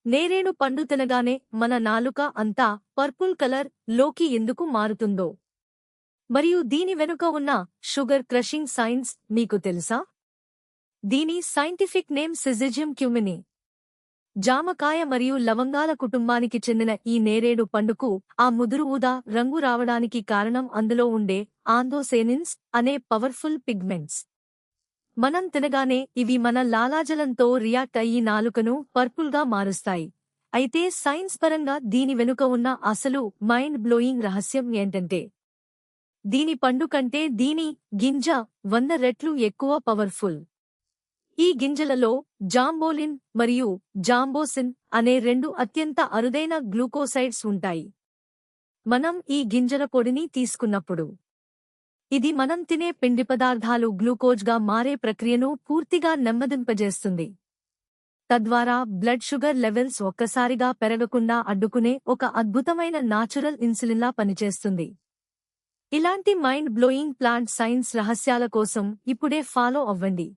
నేరేడు పండు తినగానే మన నాలుక అంతా పర్పుల్ కలర్ లోకి ఎందుకు మారుతుందో మరియు దీని వెనుక ఉన్న షుగర్ క్రషింగ్ సైన్స్ మీకు తెలుసా? దీని సైంటిఫిక్ నేమ్ సిజిజియం క్యుమిని. జామకాయ మరియు లవంగాల కుటుంబానికి చెందిన ఈ నేరేడు పండుకు ఆ ముదురు ఊదా రంగు రావడానికి కారణం అందులో ఉండే ఆంథోసేనిన్స్ అనే పవర్ఫుల్ పిగ్మెంట్స్. మనం తినగానే ఇవి మన లాలాజలంతో రియాక్ట్ అయ్యి నాలుకను పర్పుల్గా మారుస్తాయి. అయితే సైన్స్ పరంగా దీని వెనుక ఉన్న అసలు మైండ్ బ్లోయింగ్ రహస్యం ఏంటంటే, దీని పండు కంటే దీని గింజ 100 రెట్లు ఎక్కువ పవర్ఫుల్. ఈ గింజలలో జాంబోలిన్ మరియు జాంబోసిన్ అనే 2 అత్యంత అరుదైన గ్లూకోసైడ్స్ ఉంటాయి. మనం ఈ గింజల పొడిని తీసుకున్నప్పుడు ఇది మనం తినే పిండి పదార్థాలు గ్లూకోజ్గా మారే ప్రక్రియను పూర్తిగా నెమ్మదింపజేస్తుంది. తద్వారా బ్లడ్ షుగర్ లెవెల్స్ ఒక్కసారిగా పెరగకుండా అడ్డుకునే ఒక అద్భుతమైన నాచురల్ ఇన్సులిన్లా పనిచేస్తుంది. ఇలాంటి మైండ్ బ్లోయింగ్ ప్లాంట్ సైన్స్ రహస్యాల కోసం ఇప్పుడే ఫాలో అవ్వండి.